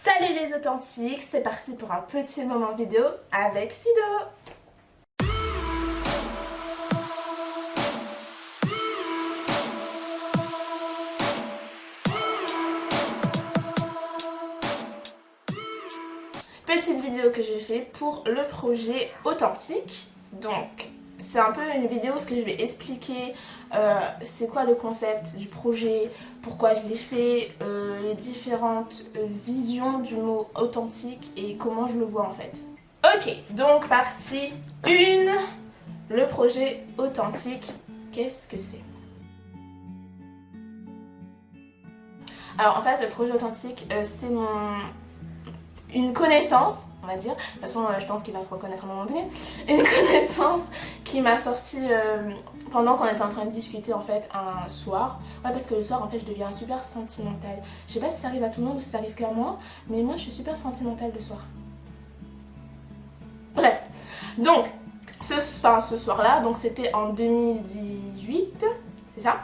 Salut les authentiques, c'est parti pour un petit moment vidéo avec Sido. Petite vidéo que j'ai fait pour le projet authentique. Donc c'est un peu une vidéo où ce que je vais expliquer c'est quoi le concept du projet, pourquoi je l'ai fait, les différentes visions du mot authentique et comment je le vois en fait. Ok, donc partie 1, le projet authentique, qu'est-ce que c'est? Alors en fait le projet authentique c'est une connaissance, on va dire, de toute façon je pense qu'il va se reconnaître à un moment donné, une connaissance qui m'a sorti pendant qu'on était en train de discuter en fait un soir. Ouais, parce que le soir en fait je deviens super sentimentale. Je sais pas si ça arrive à tout le monde ou si ça arrive qu'à moi, mais moi je suis super sentimentale le soir. Bref, donc ce soir-là, donc c'était en 2018, c'est ça?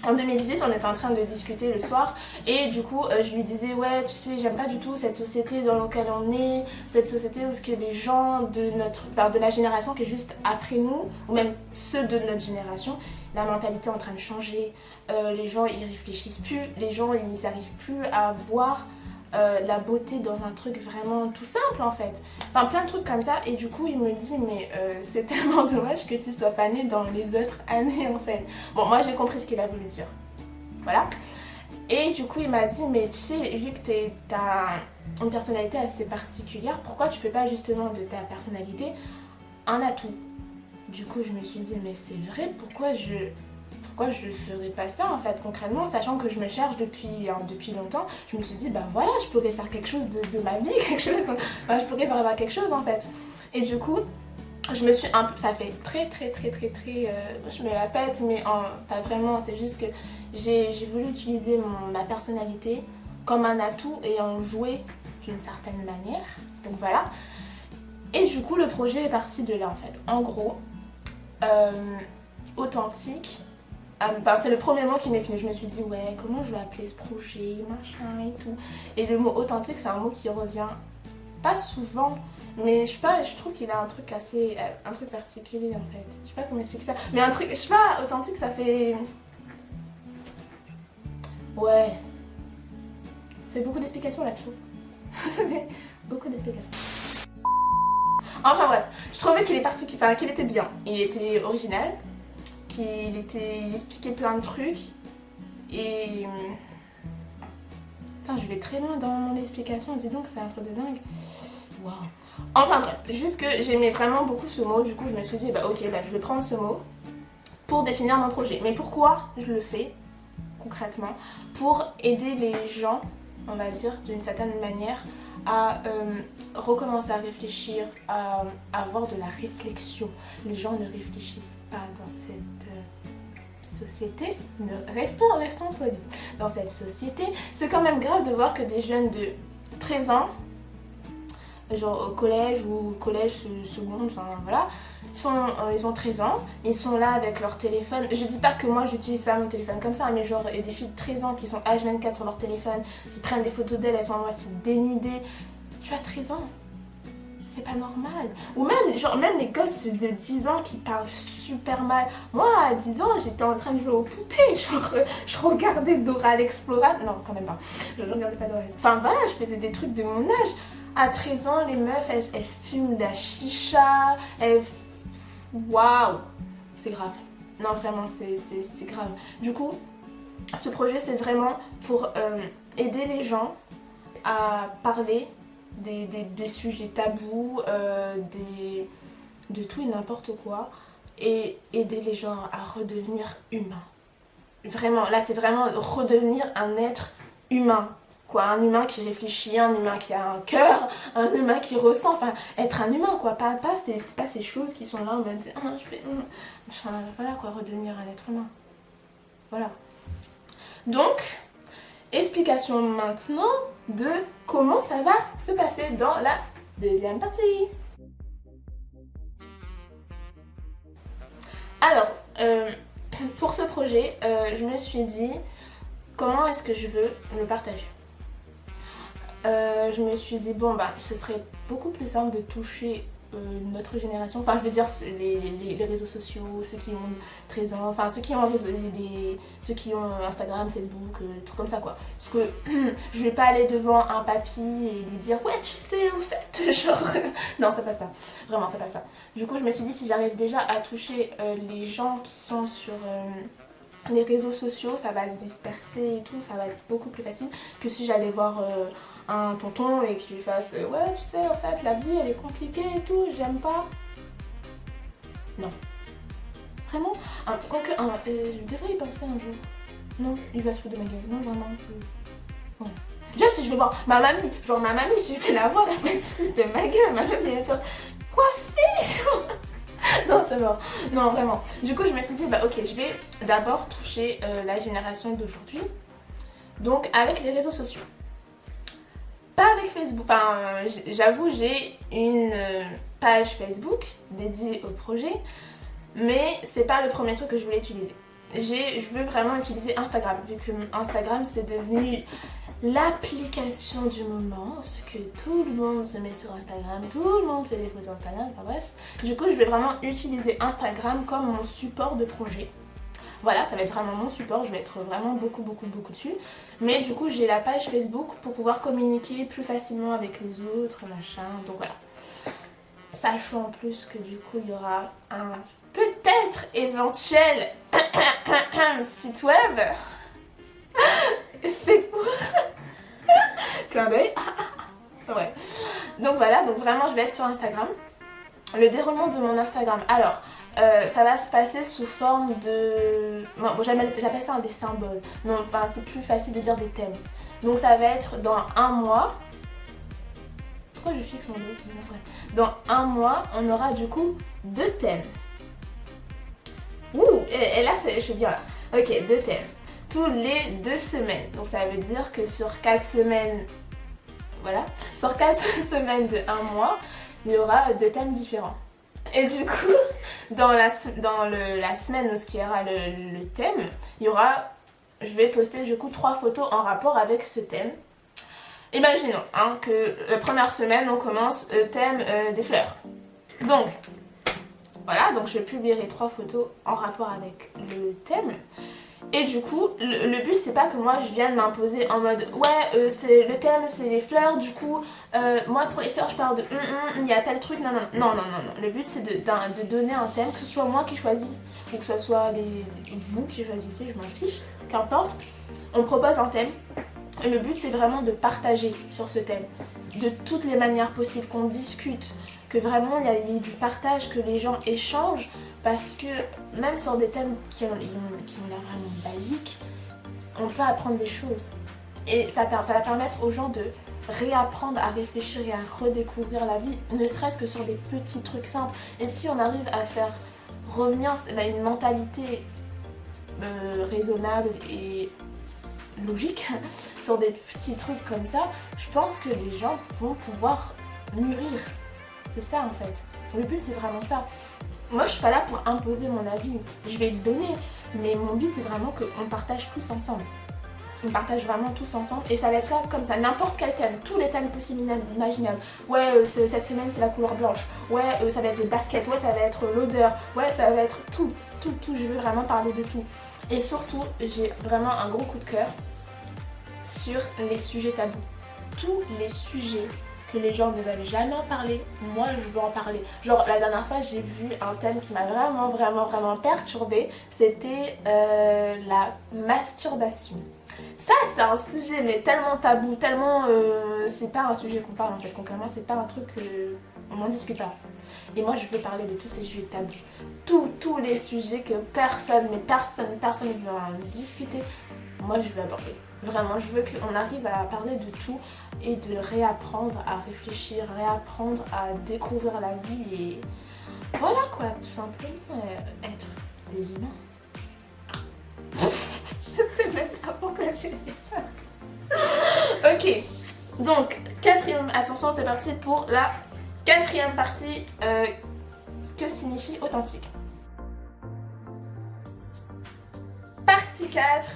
En 2018, on était en train de discuter le soir et du coup, je lui disais ouais, tu sais, j'aime pas du tout cette société dans laquelle on est, cette société où ce que les gens de de la génération qui est juste après nous, ou même ceux de notre génération, la mentalité est en train de changer, les gens ils réfléchissent plus, les gens ils arrivent plus à voir la beauté dans un truc vraiment tout simple en fait. Enfin plein de trucs comme ça et du coup il me dit mais c'est tellement dommage que tu sois pas née dans les autres années en fait. Bon moi j'ai compris ce qu'il a voulu dire. Voilà. Et du coup il m'a dit mais tu sais vu que t'as une personnalité assez particulière, pourquoi tu fais pas justement de ta personnalité un atout? Du coup je me suis dit mais c'est vrai, pourquoi je ferais pas ça en fait concrètement, sachant que je me cherche depuis longtemps. Je me suis dit bah voilà, je pourrais faire quelque chose de ma vie, quelque chose, enfin, je pourrais faire quelque chose en fait. Et du coup je me suis un peu, ça fait très je me la pète mais pas vraiment, c'est juste que j'ai voulu utiliser ma personnalité comme un atout et en jouer d'une certaine manière, donc voilà. Et du coup le projet est parti de là en fait. En gros authentique, c'est le premier mot qui m'est venu. Je me suis dit ouais, comment je vais appeler ce projet, machin et tout. Et le mot authentique c'est un mot qui revient pas souvent, mais je sais pas, je trouve qu'il a un truc assez, un truc particulier en fait. Je sais pas comment expliquer ça, mais un truc, je sais pas, authentique ça fait, ouais, ça fait beaucoup d'explications là-dessus. Ça fait beaucoup d'explications. Enfin bref, je trouvais qu'il est particulier, enfin qu'il était bien, il était original. Il expliquait plein de trucs et putain je vais très loin dans mon explication, dis donc c'est un truc de dingue. Waouh. Enfin bref, juste que j'aimais vraiment beaucoup ce mot, du coup je me suis dit bah ok bah je vais prendre ce mot pour définir mon projet. Mais pourquoi je le fais concrètement? Pour aider les gens, on va dire d'une certaine manière, à recommencer à réfléchir, à avoir de la réflexion. Les gens ne réfléchissent pas dans cette société. Restons polis. Dans cette société, c'est quand même grave de voir que des jeunes de 13 ans, genre au collège ou collège seconde, enfin voilà, ils ont 13 ans, ils sont là avec leur téléphone. Je dis pas que moi j'utilise pas mon téléphone comme ça, mais genre il y a des filles de 13 ans qui sont H24 sur leur téléphone, qui prennent des photos d'elles, elles sont à moitié dénudées. Tu as 13 ans, c'est pas normal. Ou même, genre, même les gosses de 10 ans qui parlent super mal. Moi à 10 ans j'étais en train de jouer aux poupées, genre je regardais Dora l'Explorateur, non quand même pas, je regardais pas Dora l'Explorateur. Enfin voilà, je faisais des trucs de mon âge. À 13 ans, les meufs, elles fument de la chicha, waouh, c'est grave. Non, vraiment, c'est grave. Du coup, ce projet, c'est vraiment pour aider les gens à parler des sujets tabous, de tout et n'importe quoi, et aider les gens à redevenir humains. Vraiment, là, c'est vraiment redevenir un être humain. Quoi, un humain qui réfléchit, un humain qui a un cœur, un humain qui ressent, enfin être un humain quoi, pas ces choses qui sont là en mode enfin voilà quoi, redevenir un être humain. Voilà. Donc, explication maintenant de comment ça va se passer dans la deuxième partie. Alors, pour ce projet, je me suis dit comment est-ce que je veux le partager. je me suis dit bon bah ce serait beaucoup plus simple de toucher notre génération, enfin je veux dire les réseaux sociaux, ceux qui ont 13 ans, enfin ceux qui ont ceux qui ont Instagram, Facebook, des trucs comme ça quoi. Parce que je vais pas aller devant un papy et lui dire ouais tu sais au fait genre non ça passe pas, vraiment ça passe pas. Du coup je me suis dit si j'arrive déjà à toucher les gens qui sont sur les réseaux sociaux, ça va se disperser et tout, ça va être beaucoup plus facile que si j'allais voir un tonton et qu'il fasse ouais tu sais en fait la vie elle est compliquée et tout, j'aime pas. Non. Vraiment quoique je devrais y penser un jour. Non, il va se foutre de ma gueule. Non vraiment. Ouais. Déjà si je vais voir ma mamie, genre ma mamie si je vais la voir elle va se foutre de ma gueule, ma mamie elle va faire quoi fais non c'est mort, non vraiment. Du coup je me suis dit bah ok je vais d'abord toucher la génération d'aujourd'hui. Donc avec les réseaux sociaux. Pas avec Facebook, enfin j'avoue j'ai une page Facebook dédiée au projet. Mais c'est pas le premier truc que je voulais utiliser. Je veux vraiment utiliser Instagram, vu que Instagram c'est devenu l'application du moment, parce que tout le monde se met sur Instagram, tout le monde fait des photos Instagram, enfin bref. Du coup je vais vraiment utiliser Instagram comme mon support de projet. Voilà, ça va être vraiment mon support, je vais être vraiment beaucoup dessus. Mais du coup j'ai la page Facebook pour pouvoir communiquer plus facilement avec les autres, machin, donc voilà. Sachant en plus que du coup il y aura un peut-être éventuel site web fait pour clin d'œil. Ouais. Donc voilà, donc vraiment je vais être sur Instagram. Le déroulement de mon Instagram. Alors, ça va se passer sous forme de... Bon, j'appelle ça des symboles. Mais enfin, c'est plus facile de dire des thèmes. Donc ça va être dans un mois. Pourquoi je fixe mon dos? Dans un mois, on aura du coup 2 thèmes. Ouh, et là, je suis bien là. Ok, 2 thèmes. Tous les 2 semaines. Donc ça veut dire que sur 4 semaines... Voilà. Sur 4 semaines de 1 mois, il y aura 2 thèmes différents. Et du coup, dans la semaine où il y aura le thème, il y aura... Je vais poster du coup 3 photos en rapport avec ce thème. Imaginons que la première semaine, on commence thème des fleurs. Donc, voilà, donc je publierai 3 photos en rapport avec le thème. Et du coup, le but c'est pas que moi je vienne m'imposer en mode ouais, le thème c'est les fleurs, du coup, moi pour les fleurs je parle de il y a tel truc, non. Le but c'est de donner un thème, que ce soit moi qui choisis, ou que ce soit vous qui choisissez, je m'en fiche, qu'importe. On propose un thème. Le but c'est vraiment de partager sur ce thème, de toutes les manières possibles, qu'on discute, que vraiment il y ait du partage, que les gens échangent, parce que même sur des thèmes qui ont l'air vraiment basiques, on peut apprendre des choses. Et ça va permettre aux gens de réapprendre à réfléchir et à redécouvrir la vie, ne serait-ce que sur des petits trucs simples. Et si on arrive à faire revenir une mentalité raisonnable et logique sur des petits trucs comme ça, je pense que les gens vont pouvoir mûrir. C'est ça en fait. Le but c'est vraiment ça. Moi je suis pas là pour imposer mon avis, je vais le donner, mais mon but c'est vraiment qu'on partage tous ensemble. On partage vraiment tous ensemble et ça va être là comme ça, n'importe quel thème, tous les thèmes possibles imaginables. Ouais, cette semaine c'est la couleur blanche, ouais, ça va être le basket, ouais, ça va être l'odeur, ouais, ça va être tout, je veux vraiment parler de tout. Et surtout, j'ai vraiment un gros coup de cœur sur les sujets tabous. Tous les sujets que les gens ne veulent jamais en parler, moi je veux en parler. Genre la dernière fois j'ai vu un thème qui m'a vraiment perturbée, c'était la masturbation. Ça c'est un sujet mais tellement tabou, tellement c'est pas un sujet qu'on parle en fait, concrètement c'est pas un truc on n'en discute pas. Et moi je veux parler de tous ces sujets tabous, tous les sujets que personne ne veut en discuter, moi je veux aborder. Vraiment, je veux qu'on arrive à parler de tout et de réapprendre à réfléchir, réapprendre à découvrir la vie et voilà quoi, tout simplement être des humains. Je sais même pas pourquoi j'ai fait ça. Ok, donc attention c'est parti pour la 4e partie, ce que signifie authentique. Partie 4,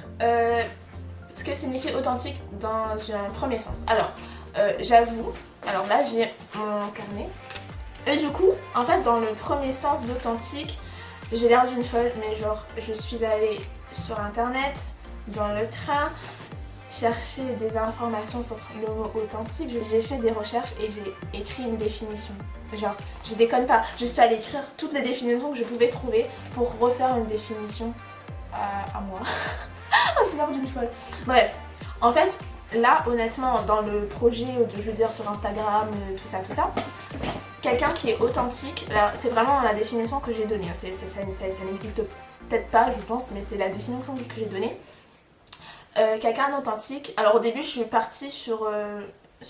ce que signifie authentique dans un premier sens. Alors, j'avoue, alors là j'ai mon carnet. Et du coup, en fait, dans le premier sens d'authentique, j'ai l'air d'une folle, mais genre, je suis allée sur internet, dans le train, chercher des informations sur le mot authentique. J'ai fait des recherches et j'ai écrit une définition. Genre, je déconne pas, je suis allée écrire toutes les définitions que je pouvais trouver pour refaire une définition à moi. J'ai l'air d'une folle. Bref, en fait, là, honnêtement, dans le projet, je veux dire sur Instagram, tout ça, quelqu'un qui est authentique, c'est vraiment la définition que j'ai donnée. Ça n'existe peut-être pas, je pense, mais c'est la définition que j'ai donnée. Quelqu'un d'authentique. Alors au début, je suis partie sur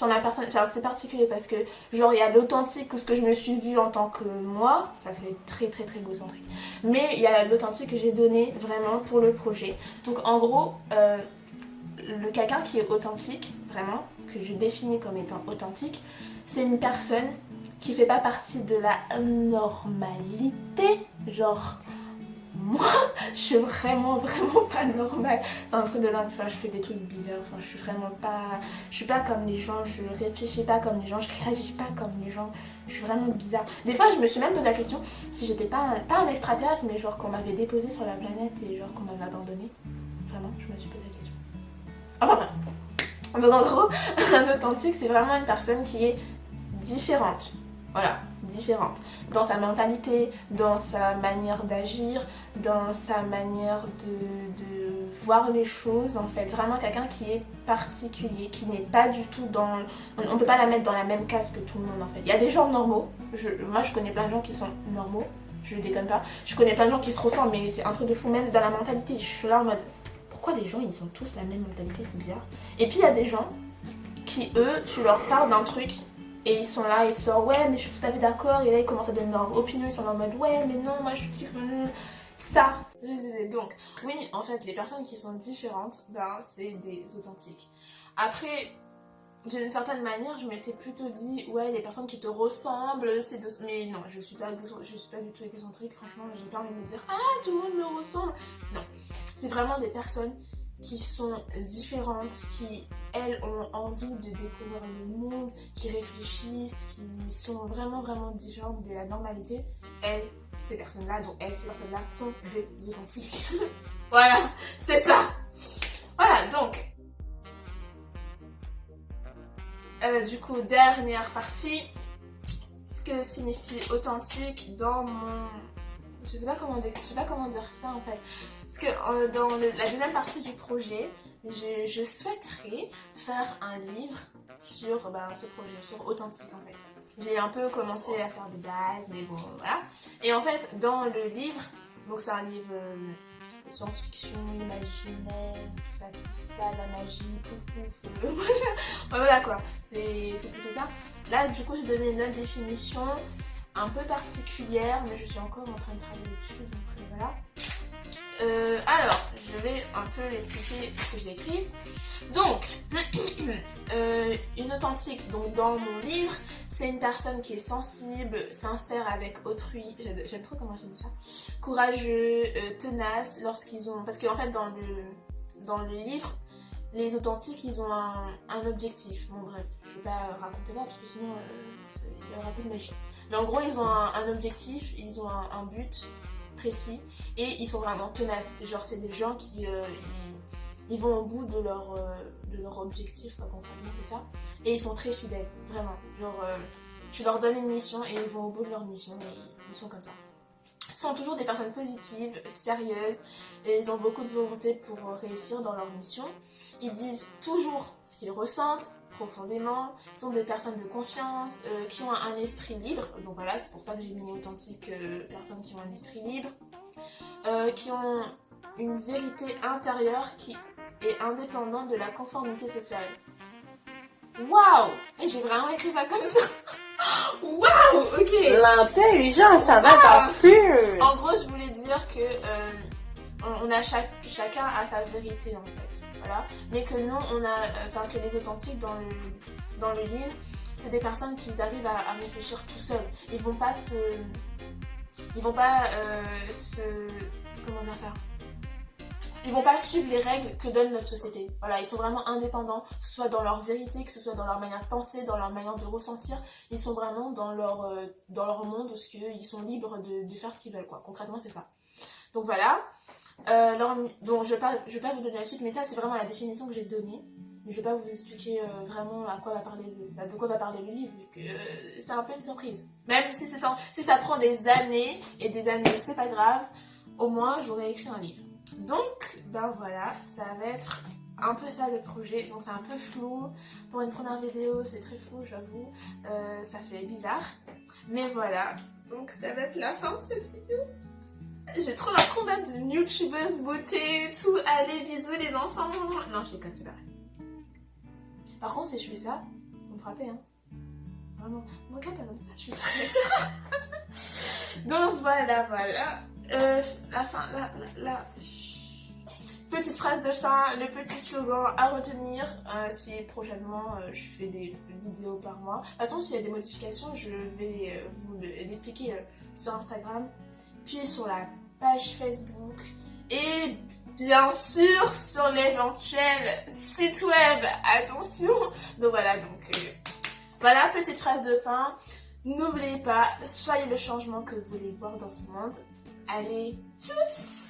ma personne. Enfin, c'est particulier parce que genre il y a l'authentique ou ce que je me suis vue en tant que moi, ça fait très égocentrique. Mais il y a l'authentique que j'ai donné vraiment pour le projet. Donc en gros, quelqu'un qui est authentique, vraiment, que je définis comme étant authentique, c'est une personne qui fait pas partie de la normalité. Genre, moi, je suis vraiment pas normale. C'est un truc de dingue. Enfin, je fais des trucs bizarres. Enfin, je suis pas comme les gens. Je réfléchis pas comme les gens. Je réagis pas comme les gens. Je suis vraiment bizarre. Des fois, je me suis même posé la question si j'étais pas un extraterrestre, mais genre qu'on m'avait déposé sur la planète et genre qu'on m'avait abandonné. Vraiment, je me suis posé la question. Enfin bref. Donc en gros, un authentique, c'est vraiment une personne qui est différente. Voilà, différente. Dans sa mentalité, dans sa manière d'agir, dans sa manière de voir les choses, en fait. Vraiment quelqu'un qui est particulier, qui n'est pas du tout dans... On ne peut pas la mettre dans la même case que tout le monde, en fait. Il y a des gens normaux. Moi, je connais plein de gens qui sont normaux. Je déconne pas. Je connais plein de gens qui se ressemblent, mais c'est un truc de fou. Même dans la mentalité, je suis là en mode... Pourquoi les gens, ils ont tous la même mentalité? C'est bizarre. Et puis, il y a des gens qui, eux, tu leur parles d'un truc... Et ils sont là, ils te sortent, ouais, mais je suis tout à fait d'accord. Et là, ils commencent à donner leur opinion. Ils sont en mode, ouais, mais non, moi, je suis ça. Je disais, donc, oui, en fait, les personnes qui sont différentes, ben, c'est des authentiques. Après, d'une certaine manière, je m'étais plutôt dit, ouais, les personnes qui te ressemblent, c'est de... Mais non, je suis pas du tout égocentrique. Franchement, j'ai pas envie de me dire, ah, tout le monde me ressemble. Non, c'est vraiment des personnes qui sont différentes, qui, elles, ont envie de découvrir le monde, qui réfléchissent, qui sont vraiment différentes de la normalité. Elles, ces personnes-là, donc elles, ces personnes-là, sont des authentiques. Voilà, c'est ça. Voilà, donc... du coup, dernière partie, ce que signifie authentique dans mon... Je sais pas comment dire ça en fait. Parce que dans la deuxième partie du projet, je souhaiterais faire un livre sur ce projet, sur authentique en fait. J'ai un peu commencé à faire des bases, mais bon, voilà. Et en fait, dans le livre, donc c'est un livre science-fiction, imaginaire, tout ça, la magie, pouf, voilà quoi, c'est plutôt ça. Là, du coup, j'ai donné une autre définition un peu particulière, mais je suis encore en train de travailler dessus, donc voilà. Alors, je vais un peu l'expliquer ce que j'ai écrit. Donc, une authentique, donc dans mon livre, c'est une personne qui est sensible, sincère avec autrui. J'aime trop comment j'ai dit ça. Courageux, tenace lorsqu'ils ont... Parce qu'en fait, dans le livre, les authentiques, ils ont un objectif. Bon bref, je vais pas raconter là, parce que sinon, il y aura peu de magie. Mais en gros, ils ont un objectif, ils ont un but précis et ils sont vraiment tenaces. Genre, c'est des gens qui ils vont au bout de leur objectif, quoi, concrètement, c'est ça. Et ils sont très fidèles, vraiment. Genre, tu leur donnes une mission et ils vont au bout de leur mission et ils sont comme ça. Ce sont toujours des personnes positives, sérieuses et ils ont beaucoup de volonté pour réussir dans leur mission. Ils disent toujours ce qu'ils ressentent profondément, sont des personnes de confiance, qui ont un esprit libre. Donc voilà, c'est pour ça que j'ai mis authentique, personnes qui ont un esprit libre, qui ont une vérité intérieure qui est indépendante de la conformité sociale. Waouh! Et j'ai vraiment écrit ça comme ça. Waouh! Ok. L'intelligence, ça va pas plus. En gros, je voulais dire que on a chacun a sa vérité en fait, voilà. Mais que nous, que les authentiques dans le livre, c'est des personnes qui arrivent à réfléchir tout seuls. Ils vont pas comment dire ça? ils vont pas suivre les règles que donne notre société. Voilà, ils sont vraiment indépendants, que ce soit dans leur vérité, que ce soit dans leur manière de penser, dans leur manière de ressentir. Ils sont vraiment dans leur monde, parce qu'ils sont libres de faire ce qu'ils veulent, quoi. Concrètement, c'est ça. Donc voilà. Donc je vais pas vous donner la suite, mais ça, c'est vraiment la définition que j'ai donnée. Mais je vais pas vous expliquer vraiment de quoi va parler le livre, vu que c'est un peu une surprise. Même si ça prend des années et des années, c'est pas grave. Au moins, j'aurais écrit un livre. Donc, ben voilà, ça va être un peu ça le projet. Donc c'est un peu flou. Pour une première vidéo, c'est très flou, j'avoue. Ça fait bizarre. Mais voilà, donc ça va être la fin de cette vidéo. J'ai trop la combat de youtubeuse beauté, tout. Allez, bisous les enfants. Non, je déconne, c'est pas vrai. Par contre, si je fais ça, vous me frappez, hein. Vraiment, mon gars, pas comme ça, je fais ça. Donc voilà. La fin, la petite phrase de fin, le petit slogan à retenir. Si prochainement je fais des vidéos par mois. De toute façon, s'il y a des modifications, je vais vous l'expliquer sur Instagram, puis sur la page Facebook et bien sûr sur l'éventuel site web. Attention. Donc voilà, voilà, petite phrase de fin. N'oubliez pas, soyez le changement que vous voulez voir dans ce monde. Allez, tchuss!